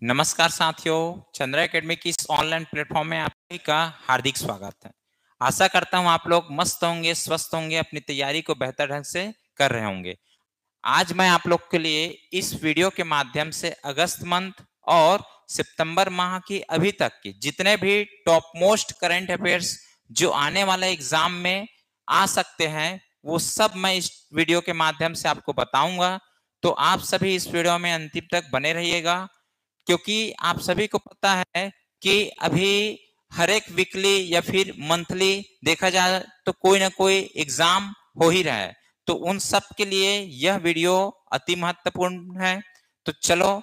नमस्कार साथियों, चंद्रा एकेडमी की इस ऑनलाइन प्लेटफॉर्म में आप सभी का हार्दिक स्वागत है। आशा करता हूं आप लोग मस्त होंगे, स्वस्थ होंगे, अपनी तैयारी को बेहतर ढंग से कर रहे होंगे। आज मैं आप लोग के लिए इस वीडियो के माध्यम से अगस्त मंथ और सितंबर माह की अभी तक की जितने भी टॉप मोस्ट करंट अफेयर्स जो आने वाले एग्जाम में आ सकते हैं, वो सब मैं इस वीडियो के माध्यम से आपको बताऊंगा। तो आप सभी इस वीडियो में अंतिम तक बने रहिएगा, क्योंकि आप सभी को पता है कि अभी हर एक वीकली या फिर मंथली देखा जाए तो कोई ना कोई एग्जाम हो ही रहा है। तो उन सब के लिए यह वीडियो अति महत्वपूर्ण है। तो चलो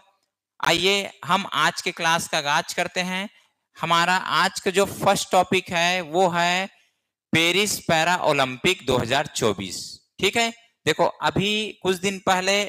आइए हम आज के क्लास का आगाज करते हैं। हमारा आज का जो फर्स्ट टॉपिक है वो है पेरिस पैरा ओलंपिक 2024। ठीक है, देखो अभी कुछ दिन पहले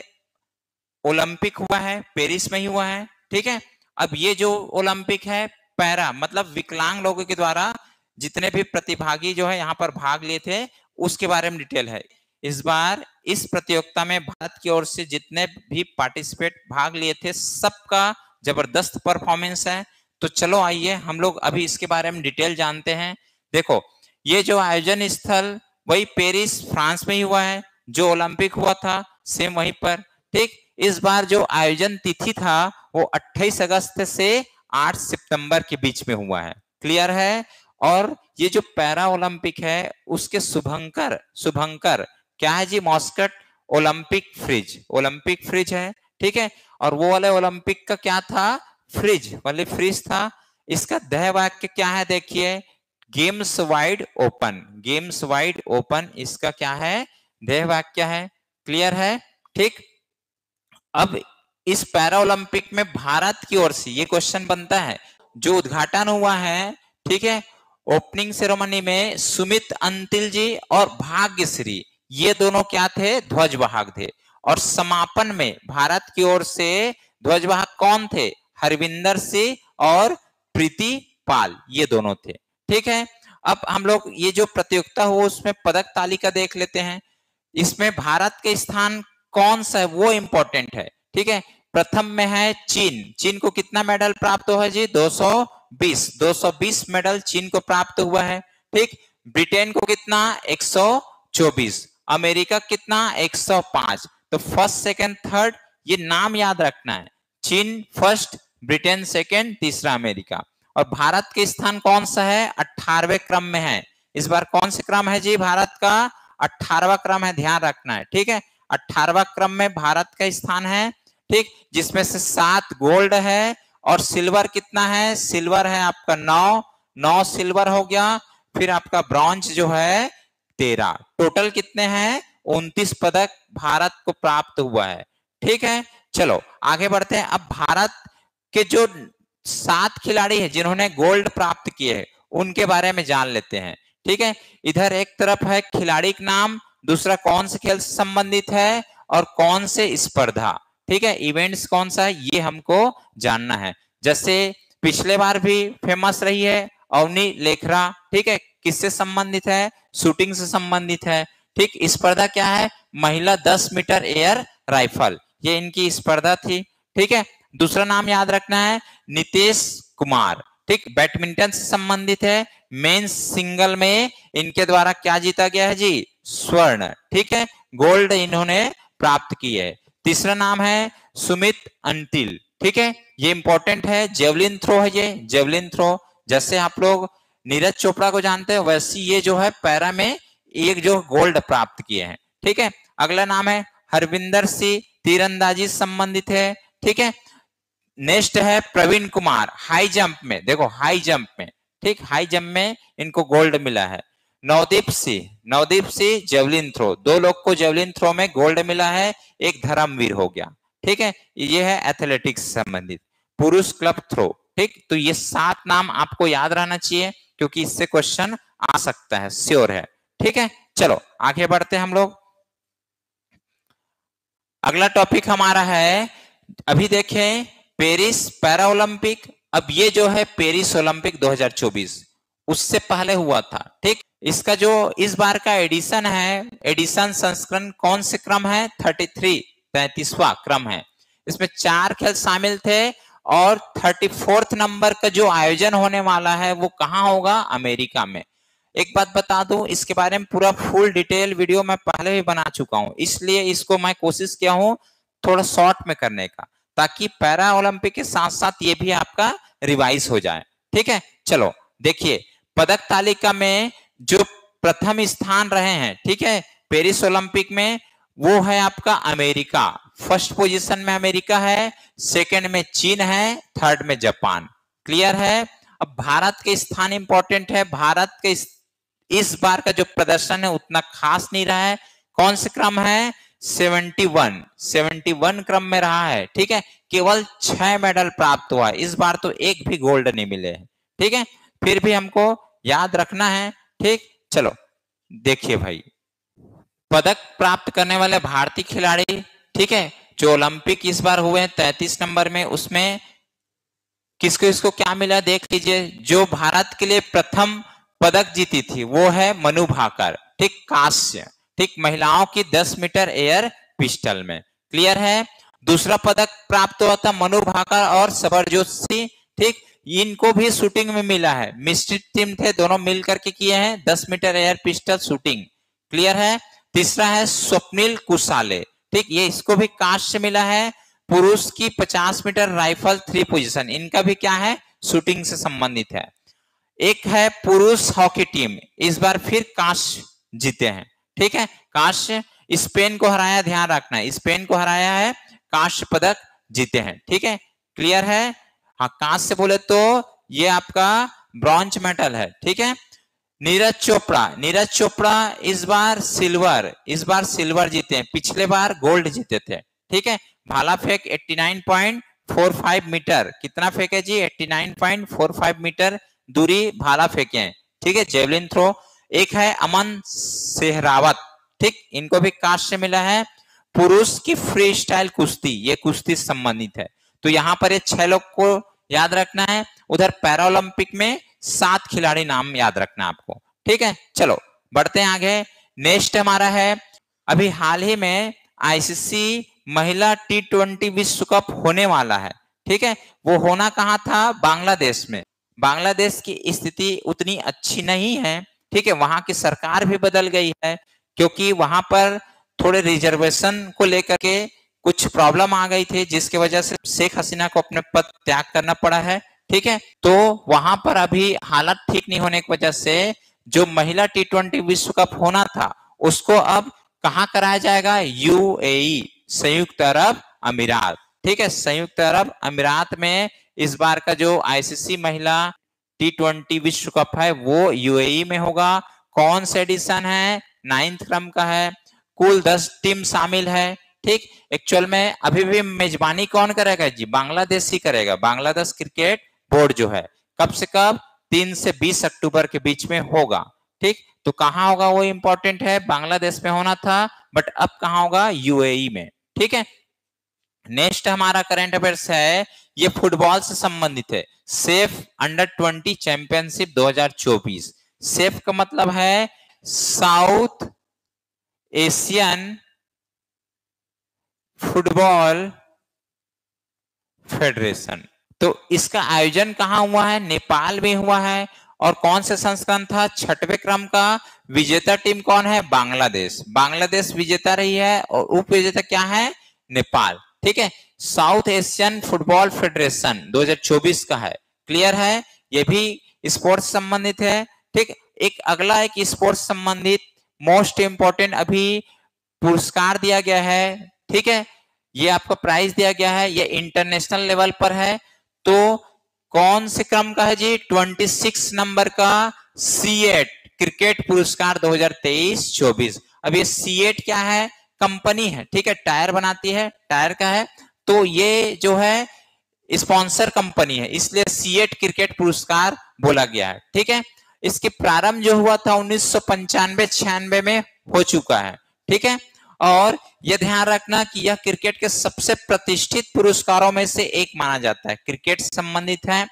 ओलंपिक हुआ है, पेरिस में ही हुआ है। ठीक है, अब ये जो ओलंपिक है पैरा मतलब विकलांग लोगों के द्वारा जितने भी प्रतिभागी जो है यहाँ पर भाग लिए थे उसके बारे में डिटेल है। इस बार इस प्रतियोगिता में भारत की ओर से जितने भी पार्टिसिपेट भाग लिए थे सबका जबरदस्त परफॉर्मेंस है। तो चलो आइए हम लोग अभी इसके बारे में डिटेल जानते हैं। देखो ये जो आयोजन स्थल वही पेरिस फ्रांस में ही हुआ है, जो ओलंपिक हुआ था सेम वहीं पर। ठीक, इस बार जो आयोजन तिथि था वो 28 अगस्त से 8 सितंबर के बीच में हुआ है। क्लियर है। और ये जो पैरा ओलंपिक है उसके शुभंकर शुभंकर क्या है जी? मॉस्कट ओलंपिक फ्रिज है। ठीक है, और वो वाले ओलंपिक का क्या था? फ्रिज था। इसका ध्येय वाक्य क्या है? देखिए, गेम्स वाइड ओपन इसका क्या है? ध्येय वाक्य है। क्लियर है। ठीक, अब इस पैरा ओलंपिक में भारत की ओर से ये क्वेश्चन बनता है, जो उद्घाटन हुआ है, ठीक है, ओपनिंग सेरेमनी में सुमित अंतिल जी और भाग्यश्री ये दोनों क्या थे? ध्वजवाहक थे। और समापन में भारत की ओर से ध्वजवाहक कौन थे? हरविंदर सिंह और प्रीति पाल, ये दोनों थे। ठीक है, अब हम लोग ये जो प्रतियोगिता हो उसमें पदक तालिका देख लेते हैं। इसमें भारत के स्थान कौन सा है वो इंपॉर्टेंट है। ठीक है, प्रथम में है चीन को कितना मेडल प्राप्त हुआ है जी? 220 मेडल चीन को प्राप्त हुआ है। ठीक, ब्रिटेन को कितना? 124। अमेरिका कितना? 105। तो फर्स्ट सेकंड थर्ड ये नाम याद रखना है। चीन फर्स्ट, ब्रिटेन सेकंड, तीसरा अमेरिका। और भारत के स्थान कौन सा है? 18वें क्रम में है। इस बार कौन से क्रम है जी? भारत का 18वां क्रम है, ध्यान रखना है। ठीक है, 18वां क्रम में भारत का स्थान है। ठीक, जिसमें से 7 गोल्ड है और सिल्वर कितना है? सिल्वर है आपका 9 सिल्वर हो गया। फिर आपका ब्रॉन्ज जो है 13। टोटल कितने हैं? 29 पदक भारत को प्राप्त हुआ है। ठीक है, चलो आगे बढ़ते हैं। अब भारत के जो 7 खिलाड़ी हैं जिन्होंने गोल्ड प्राप्त किए हैं उनके बारे में जान लेते हैं। ठीक है, इधर एक तरफ है खिलाड़ी का नाम, दूसरा कौन से खेल से संबंधित है और कौन से स्पर्धा। ठीक है, इवेंट्स कौन सा है ये हमको जानना है। जैसे पिछले बार भी फेमस रही है अवनी लेखरा। ठीक है, किससे संबंधित है? शूटिंग से संबंधित है। ठीक, स्पर्धा क्या है? महिला 10 मीटर एयर राइफल, ये इनकी स्पर्धा थी। ठीक है, दूसरा नाम याद रखना है नितेश कुमार। ठीक, बैडमिंटन से संबंधित है। मेंस सिंगल में इनके द्वारा क्या जीता गया है जी? स्वर्ण। ठीक है, गोल्ड इन्होंने प्राप्त की है। तीसरा नाम है सुमित अंतिल। ठीक है, ये इंपॉर्टेंट है। जेवलिन थ्रो है, ये जेवलिन थ्रो। जैसे आप लोग नीरज चोपड़ा को जानते हैं वैसे ये जो है पैरा में एक जो गोल्ड प्राप्त किए हैं। ठीक है, अगला नाम है हरविंदर सिंह, तीरंदाजी संबंधित है। ठीक है, नेक्स्ट है प्रवीण कुमार, हाई जंप में। देखो हाई जंप में, ठीक, हाई जंप में इनको गोल्ड मिला है। नवदीप सिंह जेवलिन थ्रो, 2 लोग को जेवलिन थ्रो में गोल्ड मिला है, एक धर्मवीर हो गया। ठीक है, ये है एथलेटिक्स से संबंधित। पुरुष क्लब थ्रो। ठीक, तो ये 7 नाम आपको याद रहना चाहिए क्योंकि इससे क्वेश्चन आ सकता है, श्योर है। ठीक है, चलो आगे बढ़ते हैं हम लोग। अगला टॉपिक हमारा है, अभी देखें पेरिस पैरा ओलंपिक। अब ये जो है पेरिस ओलंपिक 2024 उससे पहले हुआ था। ठीक, इसका जो इस बार का एडिशन है, एडिशन संस्करण कौन से क्रम है? 33वां क्रम है। इसमें 4 खेल शामिल थे और 34th नंबर का जो आयोजन होने वाला है वो कहाँ होगा, अमेरिका में। एक बात बता दूं, इसके बारे में पूरा फुल डिटेल वीडियो मैं पहले भी बना चुका हूं, इसलिए इसको मैं कोशिश किया हूं थोड़ा शॉर्ट में करने का, ताकि पैरा ओलंपिक के साथ साथ ये भी आपका रिवाइज हो जाए। ठीक है, चलो देखिए, पदक तालिका में जो प्रथम स्थान रहे हैं, ठीक है, पेरिस ओलंपिक में, वो है आपका अमेरिका। फर्स्ट पोजीशन में अमेरिका है, सेकंड में चीन है, थर्ड में जापान। क्लियर है। अब भारत के स्थान इंपॉर्टेंट है। भारत के इस बार का जो प्रदर्शन है उतना खास नहीं रहा है। कौन से क्रम है, 71 क्रम में रहा है। ठीक है, केवल 6 मेडल प्राप्त हुआ है इस बार, तो एक भी गोल्ड नहीं मिले हैं। ठीक है, फिर भी हमको याद रखना है। ठीक, चलो देखिए भाई, पदक प्राप्त करने वाले भारतीय खिलाड़ी, ठीक है, जो ओलंपिक इस बार हुए हैं 33 नंबर में, उसमें किसको इसको क्या मिला देख लीजिए। जो भारत के लिए प्रथम पदक जीती थी वो है मनु भाकर, ठीक, कांस्य, ठीक, महिलाओं की 10 मीटर एयर पिस्टल में। क्लियर है। दूसरा पदक प्राप्त हुआ था मनु भाकर और सबरजोत सिंह, ठीक, इनको भी शूटिंग में मिला है। मिश्रित टीम थे, दोनों मिलकर के किए हैं 10 metre air pistol shooting. Clear है। तीसरा है स्वप्निल कुशाले, ठीक, ये इसको भी कांस्य मिला है। पुरुष की 50 मीटर राइफल 3 पोजीशन, इनका भी क्या है, शूटिंग से संबंधित है। एक है पुरुष हॉकी टीम, इस बार फिर कांस्य जीते हैं। ठीक है, कांस्य स्पेन को हराया, ध्यान रखना है, स्पेन को हराया है, कांस्य पदक जीते हैं। ठीक है, क्लियर है। हाँ, कांस्य बोले तो ये आपका ब्रॉन्ज मेडल है। ठीक है। नीरज चोपड़ा इस बार सिल्वर जीते हैं, पिछले बार गोल्ड जीते थे। ठीक है। भाला फेंक 89.45 मीटर, कितना फेंके जी, 89.45 मीटर दूरी भाला फेंके हैं। ठीक है। जेवलिन थ्रो, एक है अमन सेहरावत, ठीक, इनको भी कांस्य मिला है। पुरुष की फ्री स्टाइल कुश्ती, ये कुश्ती संबंधित है। तो यहाँ पर ये 6 लोग को याद रखना है। उधर पैरालंपिक में 7 खिलाड़ी नाम याद रखना आपको। ठीक है, चलो बढ़ते हैं आगे। नेक्स्ट हमारा है, अभी हाल ही में आईसीसी महिला T20 विश्व कप होने वाला है। ठीक है, वो होना कहाँ था, बांग्लादेश में। बांग्लादेश की स्थिति उतनी अच्छी नहीं है। ठीक है, वहां की सरकार भी बदल गई है, क्योंकि वहां पर थोड़े रिजर्वेशन को लेकर के कुछ प्रॉब्लम आ गई थी, जिसकी वजह से शेख हसीना को अपने पद त्याग करना पड़ा है। ठीक है, तो वहां पर अभी हालत ठीक नहीं होने की वजह से जो महिला T20 विश्व कप होना था उसको अब कहां कराया जाएगा, यूएई, संयुक्त अरब अमीरात। ठीक है, संयुक्त अरब अमीरात में इस बार का जो आईसीसी महिला T20 विश्व कप है वो यूएई में होगा। कौन सा एडिशन है, 9th क्रम का है। कुल 10 टीम शामिल है। ठीक, एक्चुअल में अभी भी मेजबानी कौन करेगा जी, बांग्लादेश ही करेगा। बांग्लादेश क्रिकेट बोर्ड जो है, कब से कब, 3 से 20 अक्टूबर के बीच में होगा। ठीक, तो कहां होगा वो इंपॉर्टेंट है, बांग्लादेश में होना था, बट अब कहां होगा, यूएई में। ठीक है। नेक्स्ट हमारा करंट अफेयर्स है, ये फुटबॉल से संबंधित है। Safe अंडर-20 championship 2024। सेफ का मतलब है साउथ एशियन फुटबॉल फेडरेशन। तो इसका आयोजन कहां हुआ है, नेपाल में हुआ है। और कौन से संस्करण था, 6वें क्रम का। विजेता टीम कौन है, बांग्लादेश। बांग्लादेश विजेता रही है और उप विजेता क्या है, नेपाल। ठीक है, साउथ एशियन फुटबॉल फेडरेशन 2024 का है। क्लियर है, ये भी स्पोर्ट्स संबंधित है। ठीक, एक अगला एक स्पोर्ट्स संबंधित मोस्ट इंपोर्टेंट अभी पुरस्कार दिया गया है। ठीक है, ये आपको प्राइज दिया गया है, ये इंटरनेशनल लेवल पर है। तो कौन से क्रम का है जी, 26 नंबर का C8 क्रिकेट पुरस्कार 2023-24। अब ये C8 क्या है, कंपनी है। ठीक है, टायर बनाती है, टायर का है। तो ये जो है स्पॉन्सर कंपनी है, इसलिए C8 क्रिकेट पुरस्कार बोला गया है। ठीक है, इसके प्रारंभ जो हुआ था 1995-96 में हो चुका है। ठीक है, और यह ध्यान रखना कि यह क्रिकेट के सबसे प्रतिष्ठित पुरस्कारों में से एक माना जाता है, क्रिकेट से संबंधित है।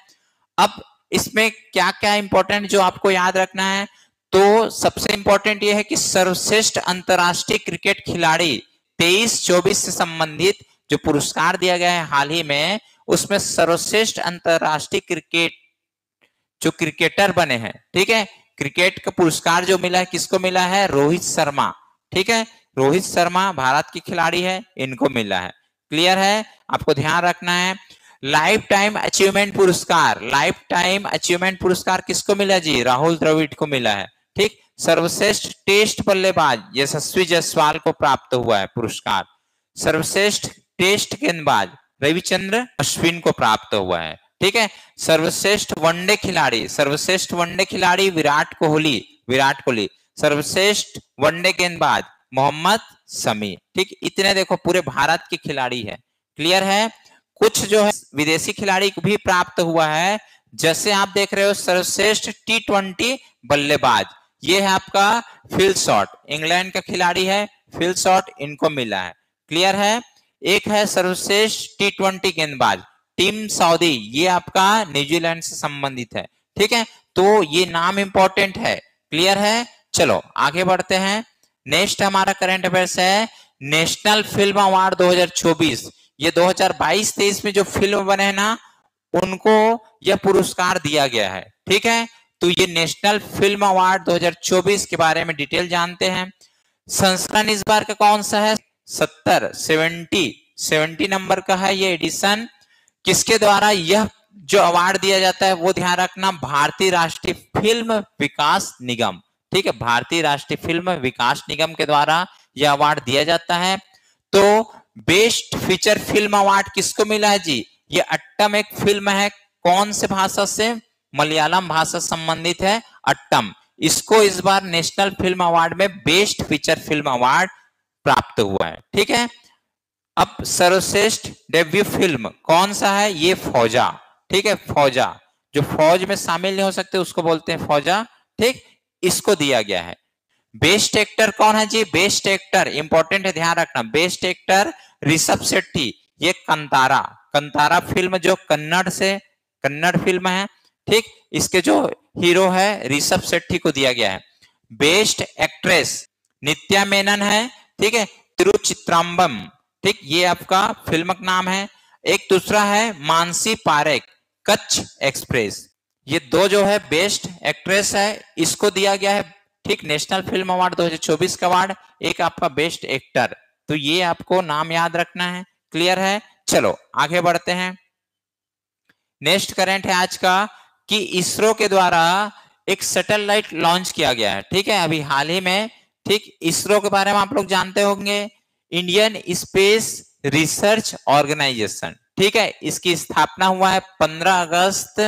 अब इसमें क्या क्या इंपॉर्टेंट जो आपको याद रखना है, तो सबसे इंपॉर्टेंट यह है कि सर्वश्रेष्ठ अंतरराष्ट्रीय क्रिकेट खिलाड़ी 23-24 से संबंधित जो पुरस्कार दिया गया है हाल ही में, उसमें सर्वश्रेष्ठ अंतरराष्ट्रीय क्रिकेट जो क्रिकेटर बने हैं, ठीक है, क्रिकेट का पुरस्कार जो मिला है किसको मिला है? रोहित शर्मा, ठीक है, रोहित शर्मा भारत के खिलाड़ी है, इनको मिला है। क्लियर है? आपको ध्यान रखना है। लाइफ टाइम अचीवमेंट पुरस्कार, लाइफ टाइम अचीवमेंट पुरस्कार किसको मिला जी? राहुल द्रविड़ को मिला है, ठीक। सर्वश्रेष्ठ टेस्ट बल्लेबाज यशस्वी जायसवाल को प्राप्त हुआ है पुरस्कार। सर्वश्रेष्ठ टेस्ट गेंदबाज रविचंद्र अश्विन को प्राप्त हुआ है, ठीक है। सर्वश्रेष्ठ वनडे खिलाड़ी, सर्वश्रेष्ठ वनडे खिलाड़ी विराट कोहली, विराट कोहली। सर्वश्रेष्ठ वनडे गेंदबाज मोहम्मद शमी, ठीक। इतने देखो पूरे भारत के खिलाड़ी है। क्लियर है? कुछ जो है विदेशी खिलाड़ी को भी प्राप्त हुआ है, जैसे आप देख रहे हो सर्वश्रेष्ठ T20 बल्लेबाज, ये है आपका फिल शॉट, इंग्लैंड का खिलाड़ी है फिल शॉट, इनको मिला है। क्लियर है? एक है सर्वश्रेष्ठ T20 गेंदबाज टीम सऊदी, ये आपका न्यूजीलैंड से संबंधित है, ठीक है। तो ये नाम इंपॉर्टेंट है। क्लियर है? चलो आगे बढ़ते हैं। नेक्स्ट हमारा करंट अफेयर्स है नेशनल फिल्म अवार्ड 2024। ये 2022-23 में जो फिल्म बने हैं ना, उनको यह पुरस्कार दिया गया है, ठीक है। तो ये नेशनल फिल्म अवार्ड 2024 के बारे में डिटेल जानते हैं। संस्करण इस बार का कौन सा है? 70 नंबर का है ये एडिशन। किसके द्वारा यह जो अवार्ड दिया जाता है वो ध्यान रखना, भारतीय राष्ट्रीय फिल्म विकास निगम, ठीक है, भारतीय राष्ट्रीय फिल्म विकास निगम के द्वारा यह अवार्ड दिया जाता है। तो बेस्ट फीचर फिल्म अवार्ड किसको मिला है जी? ये अट्टम एक फिल्म है, कौन से भाषा से? मलयालम भाषा संबंधित है अट्टम, इसको इस बार नेशनल फिल्म अवार्ड में बेस्ट फीचर फिल्म अवार्ड प्राप्त हुआ है, ठीक है। अब सर्वश्रेष्ठ डेब्यू फिल्म कौन सा है? ये फौजा, ठीक है, फौजा, जो फौज में शामिल नहीं हो सकते उसको बोलते हैं फौजा, ठीक, इसको दिया गया है। बेस्ट एक्टर कौन है जी? बेस्ट एक्टर इंपॉर्टेंट है, ध्यान रखना, बेस्ट एक्टर ऋषभ शेट्टी, ये कंतारा, कंतारा फिल्म जो कन्नड़ फिल्म है, ठीक, इसके जो हीरो है ऋषभ शेट्टी को दिया गया है। बेस्ट एक्ट्रेस नित्या मेनन है, ठीक है, तिरुचित्रम्बम, ठीक, ये आपका फिल्म का नाम है। एक दूसरा है मानसी पारेख, कच्छ एक्सप्रेस, ये दो जो है बेस्ट एक्ट्रेस है, इसको दिया गया है, ठीक, नेशनल फिल्म अवार्ड 2024 का अवार्ड। एक आपका बेस्ट एक्टर, तो ये आपको नाम याद रखना है। क्लियर है? चलो आगे बढ़ते हैं। नेक्स्ट करंट है आज का कि इसरो के द्वारा एक सैटेलाइट लॉन्च किया गया है, ठीक है, अभी हाल ही में, ठीक। इसरो के बारे में आप लोग जानते होंगे, इंडियन स्पेस रिसर्च ऑर्गेनाइजेशन, ठीक है, इसकी स्थापना हुआ है 15 अगस्त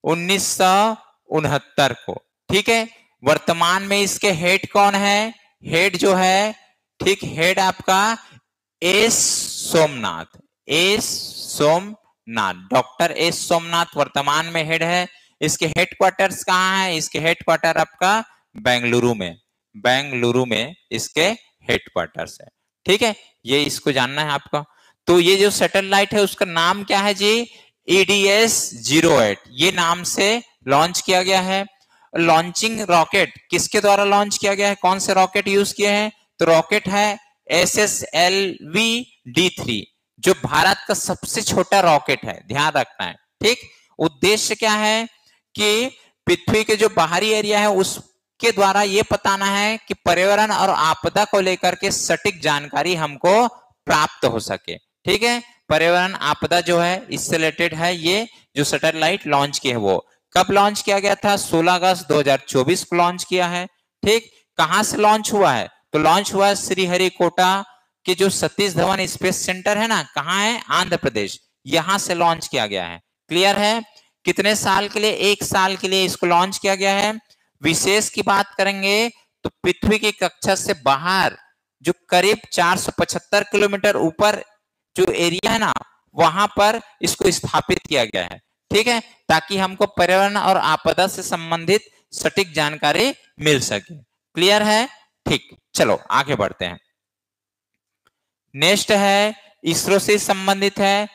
1969 को, ठीक है। वर्तमान में इसके हेड कौन है? हेड जो है, ठीक, हेड आपका S Somnath, doctor S Somnath वर्तमान में हेड है। इसके हेडक्वार्टर्स कहाँ है? इसके हेडक्वार्टर आपका बेंगलुरु में इसके हेडक्वार्टर्स है, ठीक है, ये इसको जानना है आपका। तो ये जो सैटेलाइट है उसका नाम क्या है जी? EDS-08, ये नाम से लॉन्च किया गया है। लॉन्चिंग रॉकेट किसके द्वारा लॉन्च किया गया है? कौन से रॉकेट यूज किए हैं? तो रॉकेट है SSLV-D3, जो भारत का सबसे छोटा रॉकेट है, ध्यान रखना है, ठीक। उद्देश्य क्या है कि पृथ्वी के जो बाहरी एरिया है उसके द्वारा ये बताना है कि पर्यावरण और आपदा को लेकर के सटीक जानकारी हमको प्राप्त हो सके, ठीक है। पर्यावरण आपदा जो है इससे रिलेटेड है, ये जो सैटेलाइट लॉन्च की है वो कब लॉन्च किया गया था? 16 अगस्त 2024 को लॉन्च किया है, ठीक। कहां से लॉन्च हुआ है? तो लॉन्च हुआ है श्रीहरिकोटा के जो सतीश धवन स्पेस सेंटर है ना, कहां है? आंध्र प्रदेश, यहां से लॉन्च किया गया है। क्लियर है? कितने साल के लिए? 1 साल के लिए इसको लॉन्च किया गया है। विशेष की बात करेंगे तो पृथ्वी की कक्षा से बाहर जो करीब 475 किलोमीटर ऊपर जो एरिया है ना, वहां पर इसको स्थापित किया गया है, ठीक है, ताकि हमको पर्यावरण और आपदा से संबंधित सटीक जानकारी मिल सके। क्लियर है? ठीक, चलो आगे बढ़ते हैं। नेक्स्ट है इसरो से संबंधित है।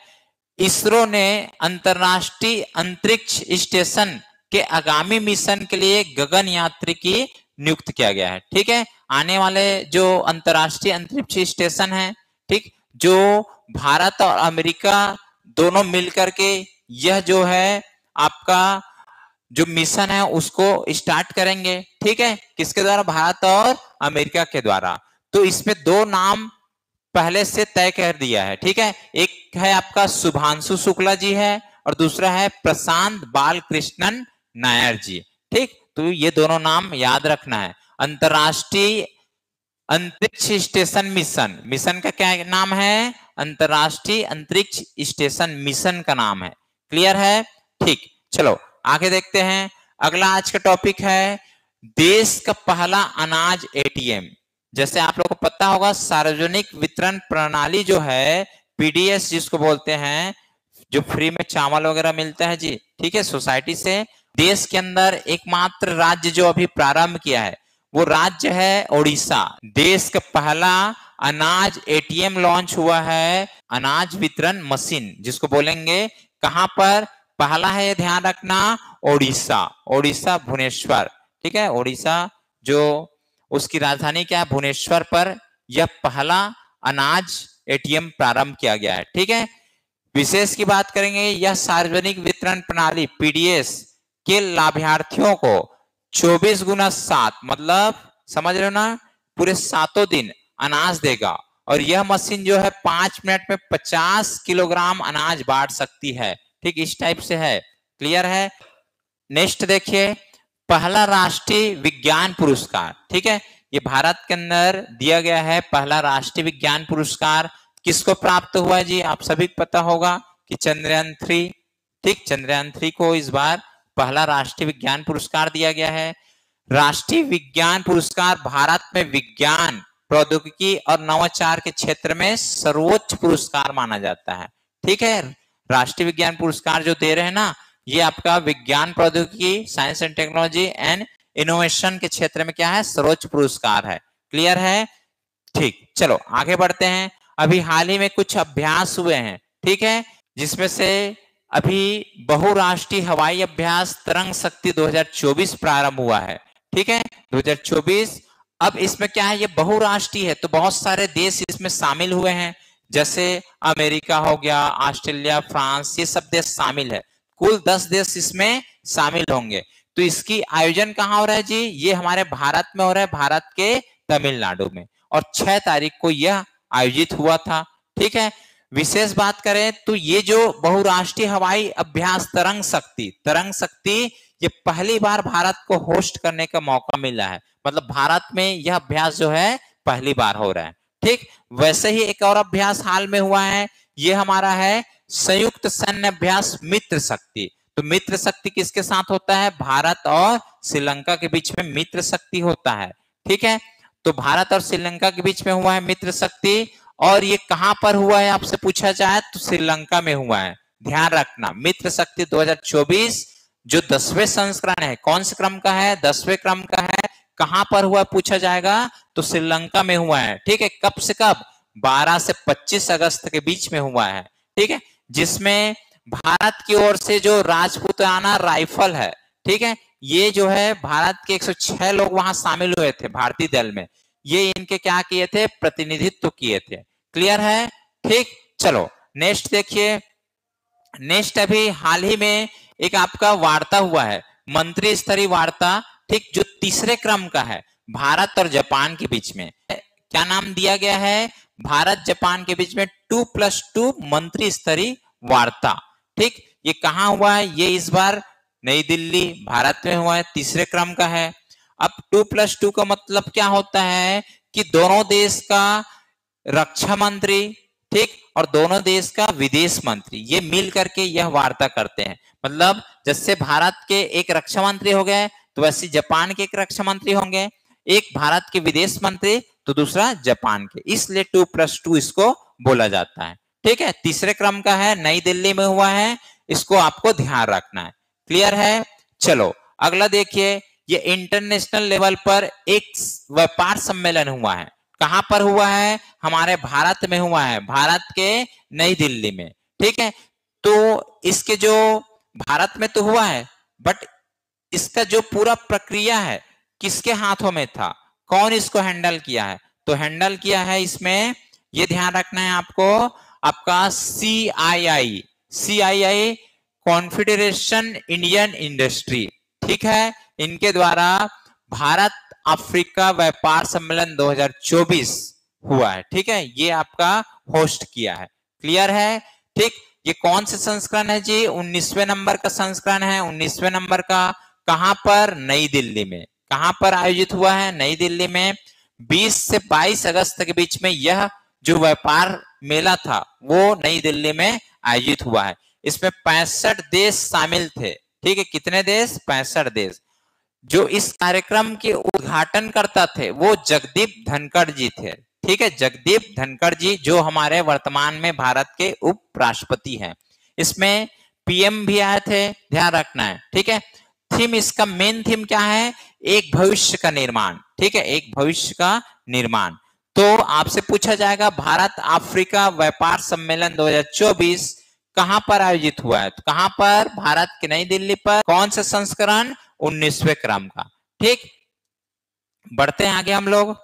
इसरो ने अंतरराष्ट्रीय अंतरिक्ष स्टेशन के आगामी मिशन के लिए गगन यात्री की नियुक्त किया गया है, ठीक है। आने वाले जो अंतरराष्ट्रीय अंतरिक्ष स्टेशन है, ठीक, जो भारत और अमेरिका दोनों मिलकर के यह जो है आपका जो मिशन है उसको स्टार्ट करेंगे। ठीक है, किसके द्वारा? भारत और अमेरिका के द्वारा। तो इसमें दो नाम पहले से तय कर दिया है। ठीक है, एक है आपका शुभांशु शुक्ला जी है और दूसरा है प्रशांत बालकृष्णन नायर जी। ठीक, तो ये दोनों नाम याद रखना है। अंतरराष्ट्रीय अंतरिक्ष स्टेशन मिशन, मिशन का क्या नाम है? अंतरराष्ट्रीय अंतरिक्ष स्टेशन मिशन का नाम है। क्लियर है? ठीक, चलो आगे देखते हैं। अगला आज का टॉपिक है देश का पहला अनाज एटीएम। जैसे आप लोगों को पता होगा सार्वजनिक वितरण प्रणाली जो है पीडीएस जिसको बोलते हैं, जो फ्री में चावल वगैरह मिलता है जी, ठीक है, सोसाइटी से। देश के अंदर एकमात्र राज्य जो अभी प्रारंभ किया है वो राज्य है ओडिशा। देश का पहला अनाज एटीएम लॉन्च हुआ है, अनाज वितरण मशीन जिसको बोलेंगे। कहां पर पहला है ये ध्यान रखना? ओडिशा, ओडिशा भुवनेश्वर। ठीक है, ओडिशा जो उसकी राजधानी क्या है? भुवनेश्वर पर यह पहला अनाज एटीएम प्रारंभ किया गया है। ठीक है, विशेष की बात करेंगे, यह सार्वजनिक वितरण प्रणाली पीडीएस के लाभार्थियों को 24 गुना 7 मतलब समझ रहे हो ना, पूरे 7 दिन अनाज देगा। और यह मशीन जो है 5 मिनट में 50 किलोग्राम अनाज बांट सकती है। ठीक, इस टाइप से है। क्लियर है? नेक्स्ट देखिए, पहला राष्ट्रीय विज्ञान पुरस्कार। ठीक है, ये भारत के अंदर दिया गया है पहला राष्ट्रीय विज्ञान पुरस्कार। किसको प्राप्त हुआ है जी? आप सभी को पता होगा कि चंद्रयान 3। ठीक, चंद्रयान 3 को इस बार पहला राष्ट्रीय विज्ञान पुरस्कार दिया गया है। राष्ट्रीय विज्ञान पुरस्कार भारत में विज्ञान, प्रौद्योगिकी और नवाचार के क्षेत्र में सर्वोच्च पुरस्कार माना जाता है। ठीक है, राष्ट्रीय विज्ञान पुरस्कार जो दे रहे हैं ना, ये आपका विज्ञान, प्रौद्योगिकी, science and technology and innovation के क्षेत्र में क्या है? सर्वोच्च पुरस्कार है। क्लियर है? ठीक, चलो आगे बढ़ते हैं। अभी हाल ही में कुछ अभ्यास हुए हैं, ठीक है, जिसमें से अभी बहुराष्ट्रीय हवाई अभ्यास तरंग शक्ति 2024 प्रारंभ हुआ है। ठीक है, 2024। अब इसमें क्या है? ये बहुराष्ट्रीय है तो बहुत सारे देश इसमें शामिल हुए हैं, जैसे अमेरिका हो गया, ऑस्ट्रेलिया, फ्रांस, ये सब देश शामिल है। कुल 10 देश इसमें शामिल होंगे। तो इसकी आयोजन कहाँ हो रहा है जी? ये हमारे भारत में हो रहा है, भारत के तमिलनाडु में, और 6 तारीख को यह आयोजित हुआ था। ठीक है, विशेष बात करें तो ये जो बहुराष्ट्रीय हवाई अभ्यास तरंग शक्ति ये पहली बार भारत को होस्ट करने का मौका मिला है। मतलब भारत में यह अभ्यास जो है पहली बार हो रहा है। ठीक, वैसे ही एक और अभ्यास हाल में हुआ है, ये हमारा है संयुक्त सैन्य अभ्यास मित्र शक्ति। तो मित्र शक्ति किसके साथ होता है? भारत और श्रीलंका के बीच में मित्र शक्ति होता है। ठीक है, तो भारत और श्रीलंका के बीच में हुआ है मित्र शक्ति, और ये कहां पर हुआ है आपसे पूछा जाए तो श्रीलंका में हुआ है। ध्यान रखना, मित्र शक्ति 2024 जो 10वें संस्करण है, कौन से क्रम का है? 10वें क्रम का है। कहां पर हुआ पूछा जाएगा तो श्रीलंका में हुआ है। ठीक है, कब से कब? 12 से 25 अगस्त के बीच में हुआ है। ठीक है, जिसमें भारत की ओर से जो राजपूताना राइफल है, ठीक है, ये जो है भारत के 106 लोग वहां शामिल हुए थे भारतीय दल में। ये इनके क्या किए थे? प्रतिनिधित्व किए थे। क्लियर है? ठीक, चलो नेक्स्ट देखिए। नेक्स्ट अभी हाल ही में एक आपका वार्ता हुआ है, मंत्री स्तरीय वार्ता, ठीक, जो तीसरे क्रम का है भारत और जापान के बीच में। क्या नाम दिया गया है? भारत जापान के बीच में 2+2 मंत्री स्तरीय वार्ता। ठीक, ये कहां हुआ है? ये इस बार नई दिल्ली भारत में हुआ है, तीसरे क्रम का है। अब 2+2 का मतलब क्या होता है कि दोनों देश का रक्षा मंत्री, ठीक, और दोनों देश का विदेश मंत्री, ये मिल करके यह वार्ता करते हैं। मतलब जैसे भारत के एक रक्षा मंत्री हो गए तो वैसे जापान के एक रक्षा मंत्री होंगे, एक भारत के विदेश मंत्री तो दूसरा जापान के, इसलिए 2+2 इसको बोला जाता है। ठीक है, तीसरे क्रम का है, नई दिल्ली में हुआ है, इसको आपको ध्यान रखना है। क्लियर है? चलो अगला देखिए, ये इंटरनेशनल लेवल पर एक व्यापार सम्मेलन हुआ है। कहां पर हुआ है? हमारे भारत में हुआ है, भारत के नई दिल्ली में। ठीक है, तो इसके जो भारत में तो हुआ है, बट इसका जो पूरा प्रक्रिया है किसके हाथों में था? कौन इसको हैंडल किया है? तो हैंडल किया है इसमें, ये ध्यान रखना है आपको, आपका CII, CII confederation Indian industry, ठीक है, इनके द्वारा भारत अफ्रीका व्यापार सम्मेलन 2024 हुआ है, ठीक है, ये आपका होस्ट किया है। क्लियर है? ठीक, ये कौन से संस्करण है जी? 19वें नंबर का संस्करण है। 19वें नंबर का कहां पर? नई दिल्ली में। कहां पर आयोजित हुआ है? नई दिल्ली में। 20 से 22 अगस्त के बीच में यह जो व्यापार मेला था वो नई दिल्ली में आयोजित हुआ है। इसमें 65 देश शामिल थे, ठीक है, कितने देश? 65 देश। जो इस कार्यक्रम के उद्घाटन करता थे वो जगदीप धनखड़ जी थे, ठीक है, जगदीप धनखड़ जी जो हमारे वर्तमान में भारत के उपराष्ट्रपति हैं। इसमें PM भी आए थे, ध्यान रखना है, ठीक है। थीम, इसका मेन थीम क्या है? एक भविष्य का निर्माण, ठीक है, एक भविष्य का निर्माण। तो आपसे पूछा जाएगा भारत अफ्रीका व्यापार सम्मेलन 2024 कहां पर आयोजित हुआ है? तो कहां पर? भारत की नई दिल्ली पर। कौन सा संस्करण? 19वें क्रम का, ठीक। बढ़ते हैं आगे हम लोग।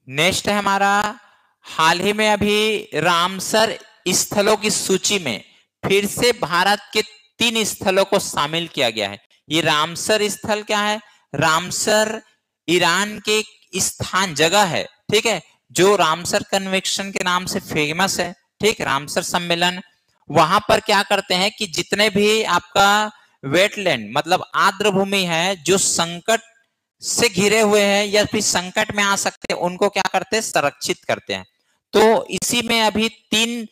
नेक्स्ट है हमारा, हाल ही में अभी रामसर स्थलों की सूची में फिर से भारत के 3 स्थलों को शामिल किया गया है। ये रामसर स्थल क्या है? रामसर ईरान के स्थान जगह है, ठीक है, जो रामसर कन्वेंशन के नाम से फेमस है, ठीक। रामसर सम्मेलन, वहां पर क्या करते हैं कि जितने भी आपका वेटलैंड मतलब आर्द्र भूमि है जो संकट से घिरे हुए हैं या फिर संकट में आ सकते हैं, उनको क्या करते हैं? संरक्षित करते हैं। तो इसी में अभी 3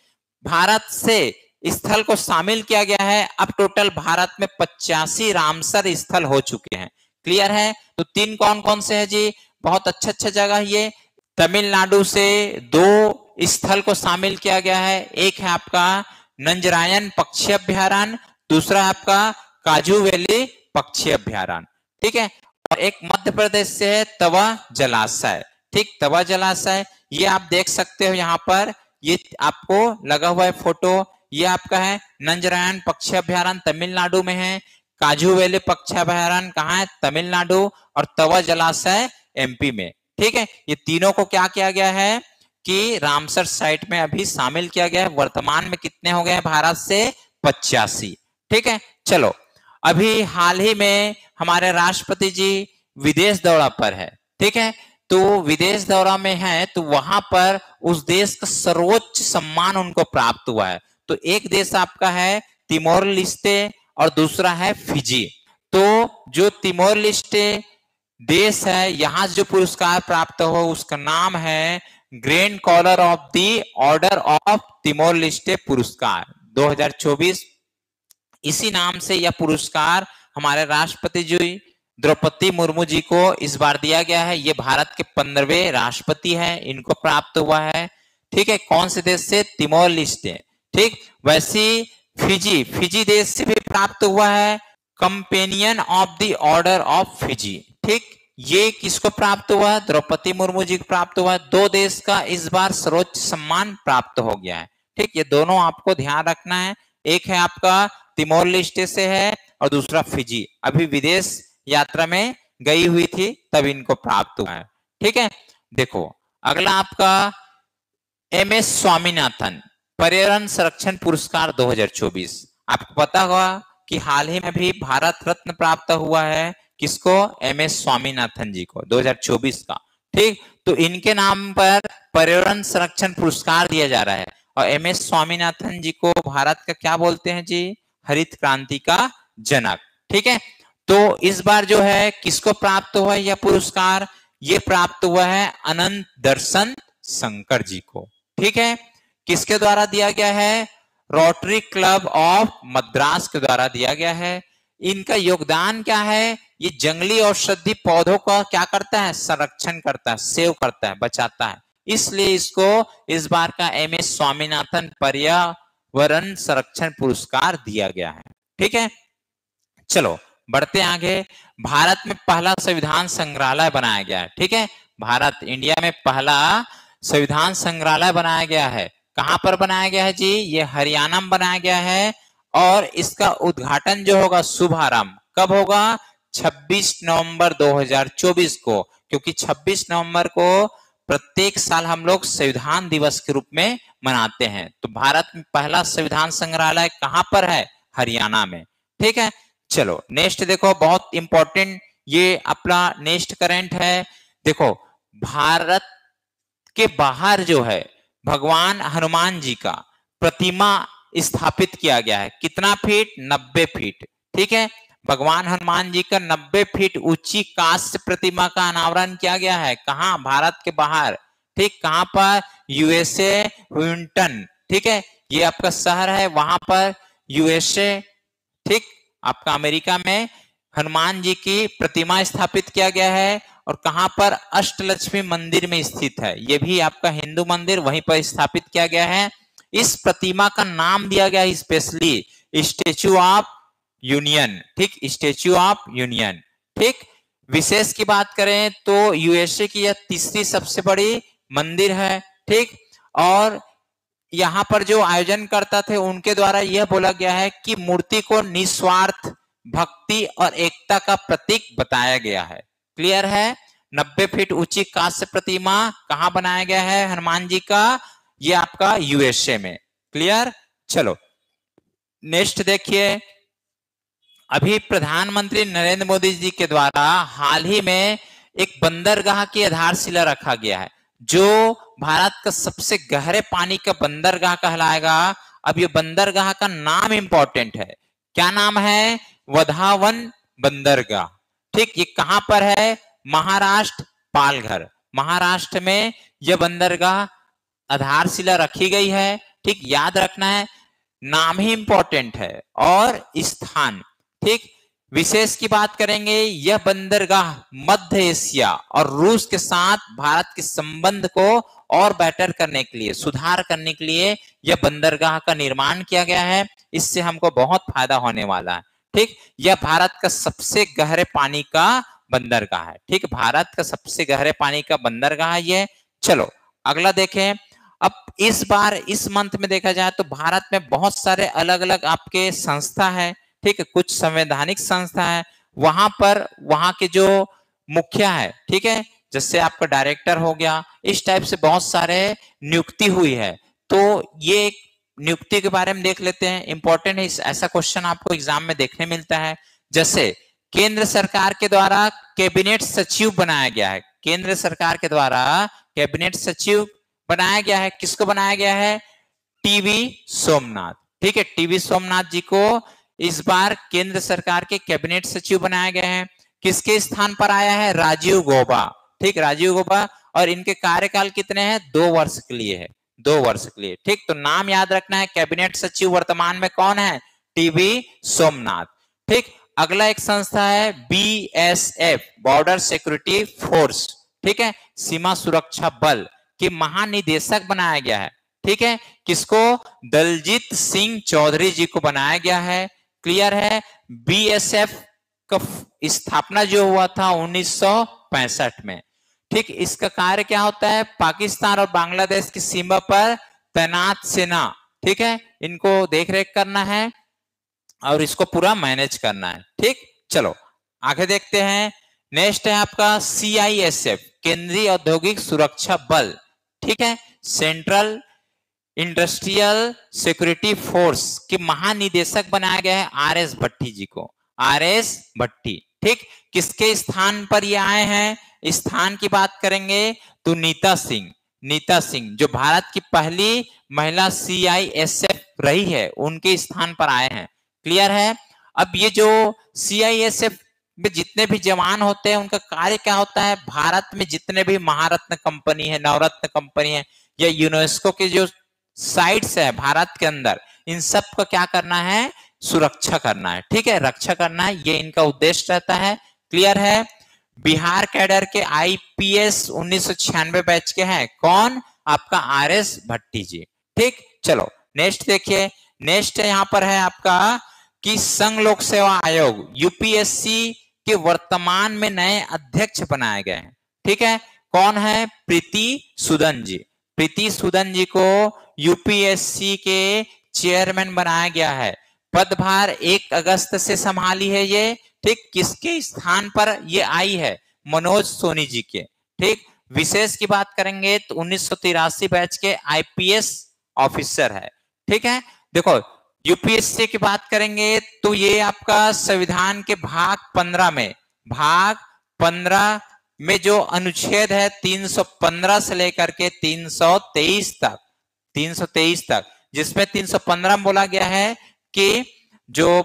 भारत से स्थल को शामिल किया गया है। अब टोटल भारत में 85 रामसर स्थल हो चुके हैं। क्लियर है? तो 3 कौन कौन से है जी? बहुत अच्छा जगह ये। तमिलनाडु से 2 स्थल को शामिल किया गया है। एक है आपका नंजरायन पक्षी अभ्यारण्य, दूसरा है आपका काजू वैली पक्षी अभ्यारण्य, ठीक है। और एक मध्य प्रदेश से है तवा जलाशय, ठीक, तवा जलाशय, ये आप देख सकते हो यहाँ पर, ये आपको लगा हुआ है फोटो। ये आपका है नंजरायन पक्षी अभ्यारण्य तमिलनाडु में है, काजू वैली पक्षी अभ्यारण्य कहाँ है? तमिलनाडु, और तवा जलाशय MP में, ठीक है। ये तीनों को क्या किया गया है कि रामसर साइट में अभी शामिल किया गया है। वर्तमान में कितने हो गए हैं भारत से? 85, ठीक है। चलो, अभी हाल ही में हमारे राष्ट्रपति जी विदेश दौरा पर है, ठीक है। तो विदेश दौरा में है तो वहां पर उस देश का सर्वोच्च सम्मान उनको प्राप्त हुआ है। तो एक देश आपका है तिमोर लिस्टे और दूसरा है फिजी। तो जो तिमोर लिस्टे देश है, यहां जो पुरस्कार प्राप्त हो उसका नाम है grand collar of the order of Timor Leste पुरस्कार 2024। इसी नाम से यह पुरस्कार हमारे राष्ट्रपति जी द्रौपदी मुर्मू जी को इस बार दिया गया है। ये भारत के 15वें राष्ट्रपति हैं, इनको प्राप्त हुआ है, ठीक है। कौन से देश से? तिमोर लिस्टे, ठीक। वैसी फिजी देश से भी प्राप्त हुआ है companion of the order of Fiji, ठीक। ये किसको प्राप्त हुआ? द्रौपदी मुर्मू जी को प्राप्त हुआ है। 2 देश का इस बार सर्वोच्च सम्मान प्राप्त हो गया है, ठीक। ये दोनों आपको ध्यान रखना है। एक है आपका तिमोर लिस्टे से है और दूसरा फिजी, अभी विदेश यात्रा में गई हुई थी तब इनको प्राप्त हुआ है, ठीक है। देखो अगला आपका MS स्वामीनाथन पर्यावरण संरक्षण पुरस्कार 2024। आपको पता होगा कि हाल ही में भी भारत रत्न प्राप्त हुआ है किसको? MS स्वामीनाथन जी को 2024 का, ठीक। तो इनके नाम पर पर्यावरण संरक्षण पुरस्कार दिया जा रहा है। और MS स्वामीनाथन जी को भारत का क्या बोलते हैं जी? हरित क्रांति का जनक, ठीक है। तो इस बार जो है किसको प्राप्त हुआ है यह पुरस्कार? ये प्राप्त हुआ है अनंत दर्शन शंकर जी को, ठीक है। किसके द्वारा दिया गया है? रोटरी क्लब ऑफ मद्रास के द्वारा दिया गया है। इनका योगदान क्या है? ये जंगली औषधि पौधों का क्या करता है? संरक्षण करता है, सेव करता है, बचाता है। इसलिए इसको इस बार का MS स्वामीनाथन पर्यावरण संरक्षण पुरस्कार दिया गया है, ठीक है। चलो बढ़ते आगे। भारत में पहला संविधान संग्रहालय बनाया गया है, ठीक है। भारत इंडिया में पहला संविधान संग्रहालय बनाया गया है। कहां पर बनाया गया है जी? ये हरियाणा में बनाया गया है। और इसका उद्घाटन जो होगा शुभारंभ कब होगा? 26 नवंबर 2024 को, क्योंकि 26 नवंबर को प्रत्येक साल हम लोग संविधान दिवस के रूप में मनाते हैं। तो भारत में पहला संविधान संग्रहालय कहां पर है? हरियाणा में। ठीक है, चलो नेक्स्ट देखो, बहुत इंपॉर्टेंट ये अपना नेक्स्ट करंट है। देखो, भारत के बाहर जो है भगवान हनुमान जी का प्रतिमा स्थापित किया गया है। कितना फीट? 90 फीट। ठीक है, भगवान हनुमान जी का 90 फीट ऊंची कांस्य प्रतिमा का अनावरण किया गया है। कहां? भारत के बाहर। ठीक, कहां पर? USA Houston. ठीक है, ये आपका शहर है, वहां पर यूएसए, ठीक, आपका अमेरिका में हनुमान जी की प्रतिमा स्थापित किया गया है। और कहां पर? अष्टलक्ष्मी मंदिर में स्थित है, ये भी आपका हिंदू मंदिर, वहीं पर स्थापित किया गया है। इस प्रतिमा का नाम दिया गया है स्पेशली स्टेच्यू ऑफ यूनियन। ठीक, स्टेच्यू ऑफ यूनियन। ठीक, विशेष की बात करें तो यूएसए की यह तीसरी सबसे बड़ी मंदिर है। ठीक, और यहाँ पर जो आयोजन करता थे उनके द्वारा यह बोला गया है कि मूर्ति को निस्वार्थ भक्ति और एकता का प्रतीक बताया गया है। क्लियर है? 90 फीट ऊंची कांस्य प्रतिमा कहां बनाया गया है हनुमान जी का? ये आपका यूएसए में। क्लियर? चलो नेक्स्ट देखिए, अभी प्रधानमंत्री नरेंद्र मोदी जी के द्वारा हाल ही में एक बंदरगाह की आधारशिला रखा गया है, जो भारत का सबसे गहरे पानी का बंदरगाह कहलाएगा। अब ये बंदरगाह का नाम इंपॉर्टेंट है। क्या नाम है? वधावन बंदरगाह। ठीक, ये कहां पर है? महाराष्ट्र, पालघर, महाराष्ट्र में यह बंदरगाह आधारशिला रखी गई है। ठीक, याद रखना है, नाम ही इंपॉर्टेंट है और स्थान। ठीक, विशेष की बात करेंगे, यह बंदरगाह मध्य एशिया और रूस के साथ भारत के संबंध को और बेटर करने के लिए, सुधार करने के लिए यह बंदरगाह का निर्माण किया गया है। इससे हमको बहुत फायदा होने वाला है। ठीक, यह भारत का सबसे गहरे पानी का बंदरगाह है। ठीक, भारत का सबसे गहरे पानी का बंदरगाह ये। चलो अगला देखें। अब इस बार इस मंथ में देखा जाए तो भारत में बहुत सारे अलग अलग आपके संस्था है। ठीक है, कुछ संवैधानिक संस्था है, वहां पर वहां के जो मुखिया है, ठीक है, जैसे आपका डायरेक्टर हो गया, इस टाइप से बहुत सारे नियुक्ति हुई है। तो ये नियुक्ति के बारे में देख लेते हैं, इंपॉर्टेंट है, ऐसा क्वेश्चन आपको एग्जाम में देखने मिलता है। जैसे केंद्र सरकार के द्वारा कैबिनेट सचिव बनाया गया है। केंद्र सरकार के द्वारा कैबिनेट सचिव बनाया गया है। किसको बनाया गया है? टीवी सोमनाथ। ठीक है, टीवी सोमनाथ जी को इस बार केंद्र सरकार के कैबिनेट सचिव बनाया गया है। किसके स्थान पर आया है? राजीव गौबा। ठीक, राजीव गौबा, और इनके कार्यकाल कितने हैं? 2 वर्ष के लिए है, 2 वर्ष के लिए। ठीक, तो नाम याद रखना है, कैबिनेट सचिव वर्तमान में कौन है? टीवी सोमनाथ। ठीक, अगला एक संस्था है बीएसएफ, बॉर्डर सिक्योरिटी फोर्स। ठीक है, सीमा सुरक्षा बल के महानिदेशक बनाया गया है। ठीक है, किसको? दलजीत सिंह चौधरी जी को बनाया गया है। क्लियर है? बीएसएफ का स्थापना जो हुआ था 1965 में। ठीक, इसका कार्य क्या होता है? पाकिस्तान और बांग्लादेश की सीमा पर तैनात सेना, ठीक है, इनको देखरेख करना है और इसको पूरा मैनेज करना है। ठीक, चलो आगे देखते हैं। नेक्स्ट है आपका सीआईएसएफ, केंद्रीय औद्योगिक सुरक्षा बल। ठीक है, सेंट्रल इंडस्ट्रियल सिक्योरिटी फोर्स के महानिदेशक बनाया गया है आरएस भट्टी जी को। आरएस भट्टी। ठीक, किसके स्थान पर ये आए हैं? स्थान की बात करेंगे तो नीता सिंह, नीता सिंह जो भारत की पहली महिला सीआईएसएफ रही है, उनके स्थान पर आए हैं। क्लियर है? अब ये जो सीआईएसएफ में जितने भी जवान होते हैं उनका कार्य क्या होता है? भारत में जितने भी महारत्न कंपनी है, नवरत्न कंपनी है, या यूनेस्को के जो साइट्स है भारत के अंदर, इन सब का क्या करना है? सुरक्षा करना है। ठीक है, रक्षा करना है, ये इनका उद्देश्य रहता है। क्लियर है? बिहार कैडर के आईपीएस 1996 बैच के हैं कौन? आपका आरएस भट्टी जी। ठीक, चलो नेक्स्ट देखिए। नेक्स्ट यहाँ पर है आपका कि संघ लोक सेवा आयोग यूपीएससी के वर्तमान में नए अध्यक्ष बनाए गए हैं। ठीक है, कौन है? प्रीति सूदन जी। प्रीति सूदन जी को यूपीएससी के चेयरमैन बनाया गया है। पदभार 1 अगस्त से संभाली है ये। ठीक किसके स्थान पर ये आई है, मनोज सोनी जी के। ठीक, विशेष की बात करेंगे तो 1983 बैच के आईपीएस ऑफिसर है। ठीक है, देखो यूपीएससी की बात करेंगे तो ये आपका संविधान के भाग 15 में जो अनुच्छेद है 315 से लेकर के 323 तक, जिसमें 315 में बोला गया है कि जो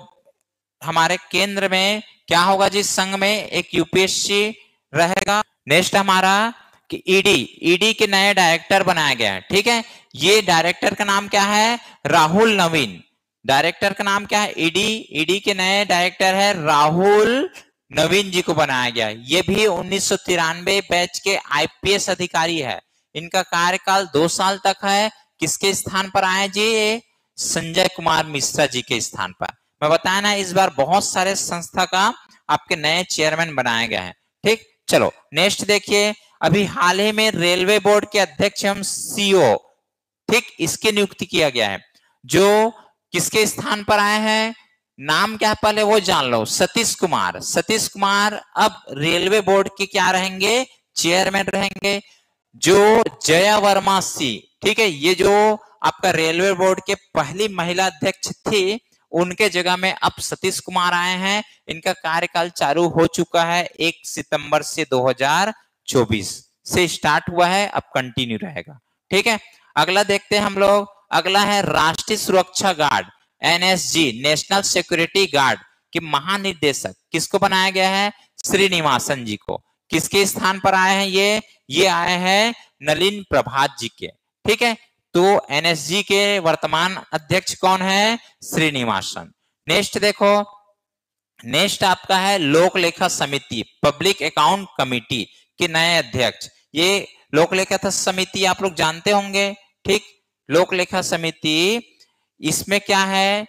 हमारे केंद्र में क्या होगा जी, संघ में एक यूपीएससी रहेगा। नेक्स्ट हमारा कि ईडी के नए डायरेक्टर बनाया गया है। ठीक है, ये डायरेक्टर का नाम क्या है, राहुल नवीन। डायरेक्टर का नाम क्या है, ईडी के नए डायरेक्टर है राहुल नवीन जी को बनाया गया। ये भी 1993 बैच के आईपीएस अधिकारी है। इनका कार्यकाल 2 साल तक है। किसके स्थान पर आए जी, संजय कुमार मिश्रा जी के स्थान पर। मैं बताया ना, इस बार बहुत सारे संस्था का आपके नए चेयरमैन बनाए गए हैं। ठीक, चलो नेक्स्ट देखिए, अभी हाल ही में रेलवे बोर्ड के अध्यक्ष एवं सीईओ, ठीक, इसकी नियुक्ति किया गया है। जो किसके स्थान पर आए हैं, नाम क्या पहले वो जान लो, सतीश कुमार अब रेलवे बोर्ड के क्या रहेंगे, चेयरमैन रहेंगे। जो जया वर्मा सी, ठीक है, ये जो आपका रेलवे बोर्ड के पहली महिला अध्यक्ष थी, उनके जगह में अब सतीश कुमार आए हैं। इनका कार्यकाल चालू हो चुका है 1 सितंबर से 2024 से स्टार्ट हुआ है, अब कंटिन्यू रहेगा। ठीक है, अगला देखते हैं हम लोग। अगला है राष्ट्रीय सुरक्षा guard, NSG, national security guard के महानिदेशक किसको बनाया गया है, श्रीनिवासन जी को। किसके स्थान पर आए हैं ये आए हैं नलिन प्रभात जी के। ठीक है, तो एनएसजी के वर्तमान अध्यक्ष कौन है, श्रीनिवासन। नेक्स्ट देखो, नेक्स्ट आपका है लोक लेखा समिति, पब्लिक अकाउंट कमिटी के नए अध्यक्ष। ये लोक लेखा समिति आप लोग जानते होंगे। ठीक, लोक लेखा समिति, इसमें क्या है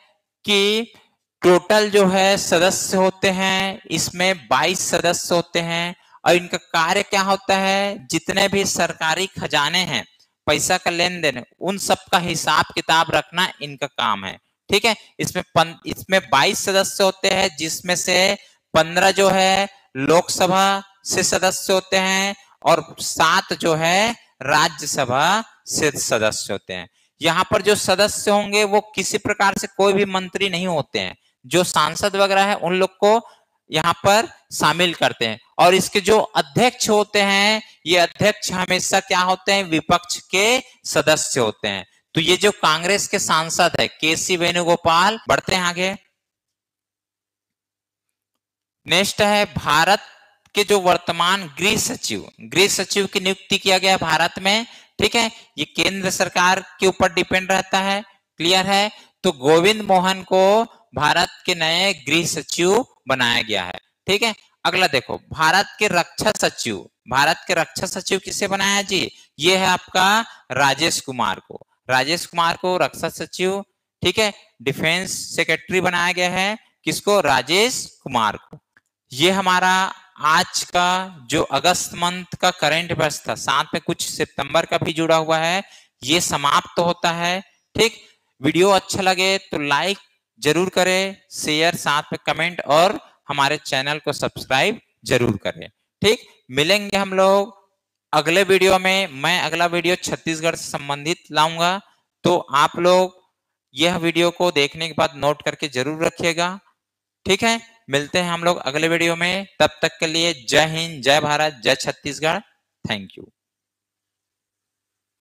कि टोटल जो है सदस्य होते हैं, इसमें 22 सदस्य होते हैं। और इनका कार्य क्या होता है, जितने भी सरकारी खजाने हैं, पैसा का लेन देन, उन सब का हिसाब किताब रखना इनका काम है। ठीक है, इसमें 22 सदस्य होते हैं, जिसमें से 15 जो है लोकसभा से सदस्य होते हैं और 7 जो है राज्यसभा से सदस्य होते हैं। यहाँ पर जो सदस्य होंगे वो किसी प्रकार से कोई भी मंत्री नहीं होते हैं। जो सांसद वगैरह है उन लोग को यहाँ पर शामिल करते हैं। और इसके जो अध्यक्ष होते हैं, ये अध्यक्ष हमेशा क्या होते हैं, विपक्ष के सदस्य होते हैं। तो ये जो कांग्रेस के सांसद है केसी वेणुगोपाल, बढ़ते हैं आगे। नेक्स्ट है भारत के जो वर्तमान गृह सचिव की नियुक्ति किया गया भारत में। ठीक है, ये केंद्र सरकार के ऊपर डिपेंड रहता है, क्लियर है। तो गोविंद मोहन को भारत के नए गृह सचिव बनाया गया है। ठीक है, अगला देखो, भारत के रक्षा सचिव किसे बनाया जी, ये है आपका राजेश कुमार को रक्षा सचिव, ठीक है, डिफेंस सेक्रेटरी बनाया गया है। किसको, राजेश कुमार को। ये हमारा आज का जो अगस्त मंथ का करंट अफेयर्स था, साथ में कुछ सितंबर का भी जुड़ा हुआ है, ये समाप्त होता है। ठीक, वीडियो अच्छा लगे तो लाइक जरूर करें, शेयर, साथ में कमेंट और हमारे चैनल को सब्सक्राइब जरूर करें। ठीक, मिलेंगे हम लोग अगले वीडियो में। मैं अगला वीडियो छत्तीसगढ़ से संबंधित लाऊंगा, तो आप लोग यह वीडियो को देखने के बाद नोट करके जरूर रखिएगा। ठीक है, मिलते हैं हम लोग अगले वीडियो में। तब तक के लिए जय हिंद, जय भारत, जय छत्तीसगढ़। Thank you.